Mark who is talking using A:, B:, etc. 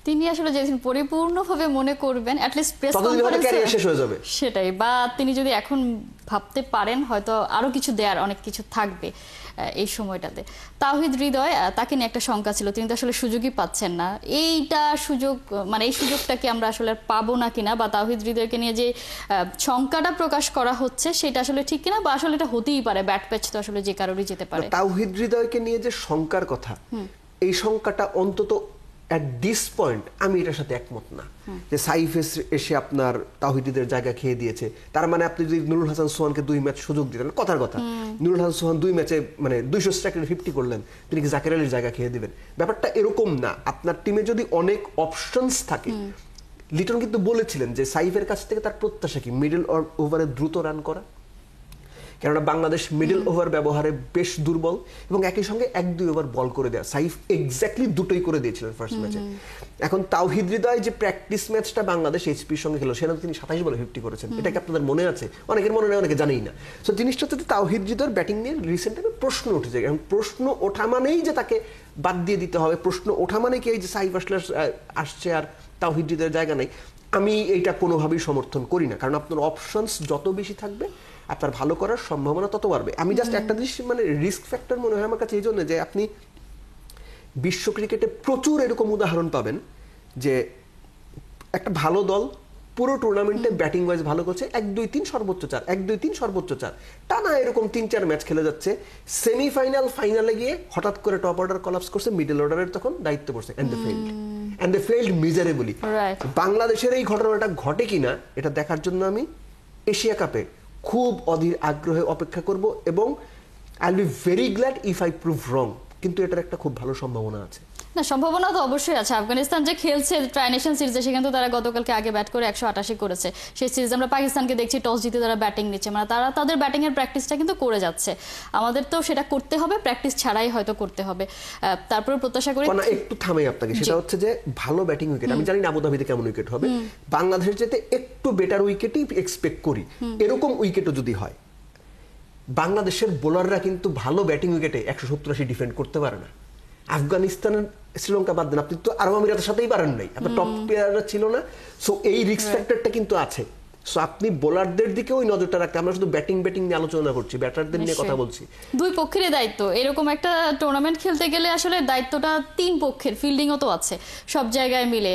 A: তিনি আসলে যেদিন পরিপূর্ণভাবে মনে করবেন অ্যাট লিস্ট প্রেস
B: কনফারেন্সে শেষ হয়ে যাবে
A: সেটাই, বা তিনি যদি এখন ভাবতে পারেন হয়তো আরো কিছু দেয়ার অনেক কিছু থাকবে এই সময়টাতে। তাওহিদ হৃদয়, তাকে নিয়ে একটা শঙ্কা ছিল, তিনি তো আসলে সুযোগই পাচ্ছেন না। এইটা সুযোগ, মানে এই সুযোগটা কি আমরা আসলে পাবো না কিনা, বা তাওহিদ হৃদয়কে নিয়ে যে শঙ্কাটা প্রকাশ করা হচ্ছে সেটা আসলে ঠিক কিনা, বা আসলে এটা হতেই পারে, ব্যাট প্যাচ তো আসলে যে কারোরই যেতে পারে।
B: তাওহিদ হৃদয়কে নিয়ে যে শঙ্কার কথা, এই শঙ্কাটা অন্তত এট দিস পয়েন্ট আমি এটার সাথে একমত না যে সাইফ এসে আপনার তাওহিদের জায়গা খেয়ে দিয়েছে। তার মানে আপনি যদি নুরুল হাসান সোহানকে 2 ম্যাচ সুযোগ দিতেন, কথার কথা, নুরুল হাসান সোহান 2 ম্যাচে মানে 200 স্ট্রাইকে 50 করলেন, তিনি কি জাকের আলীর জায়গা খেয়ে দিবেন? ব্যাপারটা এরকম না। আপনার টিমে যদি অনেক অপশনস থাকে, লিটন কিন্তু বলেছিলেন যে সাইফের কাছ থেকে তার প্রত্যাশা কি মিডল ওভারে দ্রুত রান করা, কেননা বাংলাদেশ মিডল ওভার ব্যবহারে বেশ দুর্বল, এবং একই সঙ্গে 1-2 ওভার বল করে দেওয়া। সাইফ এক্স্যাক্টলি দুটোই করে দিয়েছিলেন ফার্স্ট ম্যাচে। এখন তাওহিদ হৃদয় যে প্র্যাকটিস ম্যাচটা বাংলাদেশ এইচপির সঙ্গে খেলো, সেখানে তিনি 27 বলে 50 করেছেন। এটা কি আপনাদের মনে আছে? অনেকের মনে নেই, অনেকে জানেই না। সো জিনিসটা হচ্ছে তাওহিদ হৃদয়ের ব্যাটিং নিয়ে রিসেন্ট প্রশ্ন উঠেছে। এখন প্রশ্ন ওঠা মানেই যে তাকে বাদ দিয়ে দিতে হবে, প্রশ্ন ওঠা মানে কি এই যে সাইফ আসছে আর তাওহিদ হৃদয়ের জায়গা নেই, আমি এইটা কোনোভাবেই সমর্থন করি না। কারণ আপনার অপশনস যত বেশি থাকবে আপনার ভালো করার সম্ভাবনা তত বাড়বে। আমি জাস্ট একটা জিনিস মানে রিস্ক ফ্যাক্টর মনে হয় আমার কাছে এই জন্য যে আপনি বিশ্ব ক্রিকেটে প্রচুর এরকম উদাহরণ পাবেন যে একটা ভালো দল পুরো টুর্নামেন্টে ব্যাটিং ওয়াইজ ভালো করছে, 1-2-3 সর্বোচ্চ 4, 1-2-3 সর্বোচ্চ 4, টানা এরকম 3-4 ম্যাচ খেলে যাচ্ছে। সেমিফাইনাল ফাইনালে গিয়ে হঠাৎ করে টপ অর্ডার কলাপস করছে, মিডল অর্ডারের তখন দায়িত্ব পড়ছে, এন্ড দে ফেইল্ড মিজারেবলি। বাংলাদেশের এই ঘটনাটা ঘটে কিনা এটা দেখার জন্য আমি এশিয়া কাপে খুব অধীর আগ্রহে অপেক্ষা করব, এবং I will be very glad if I prove wrong. কিন্তু এটার একটা খুব ভালো সম্ভাবনা আছে।
A: না, সম্ভাবনা তো অবশ্যই আছে। আফগানিস্তান যে খেলছে ট্রাই নেশন সিরিজে, সেখানে তো তারা গতকালকে আগে ব্যাট করে 188 করেছে। সেই সিরিজ আমরা পাকিস্তানকে দেখছি টস জিতে তারা ব্যাটিং নিচ্ছে, মানে তারা তাদের ব্যাটিং এর প্র্যাকটিসটা কিন্তু করে যাচ্ছে। আমাদের তো সেটা করতে হবে, প্র্যাকটিস ছাড়াই হয়তো করতে হবে। তারপরে প্রত্যাশা করি
B: একটু থামে আপনাকে, সেটা হচ্ছে যে ভালো ব্যাটিং উইকেট, আমি জানি না আবুধাবিতে কেমন উইকেট হবে, বাংলাদেশের যেতে একটু বেটার উইকেটই এক্সপেক্ট করি। এরকম উইকেটও যদি হয়, বাংলাদেশের বোলাররা কিন্তু ভালো ব্যাটিং উইকেটে 170-80 ডিফেন্ড করতে পারে না। আফগানিস্তানের, শ্রীলঙ্কা বাদ দেন, আপনি তো আরব আমিরাতের সাথেই পারেন নাই, আপনার টপ প্লেয়াররা ছিল না। সো এই রিস্ক ফ্যাক্টরটা কিন্তু আছে। সো আপনি বোলারদের দিকে ওই নজরটা রাখতে, আমরা শুধু ব্যাটিং নিয়ে আলোচনা করছি, ব্যাটারদের নিয়ে কথা বলছি।
A: দুই পক্ষেরই দায়িত্ব। এরকম একটা টুর্নামেন্ট খেলতে গেলে আসলে দায়িত্বটা 3 পক্ষের, ফিল্ডিংও তো আছে, সব জায়গায় মিলে।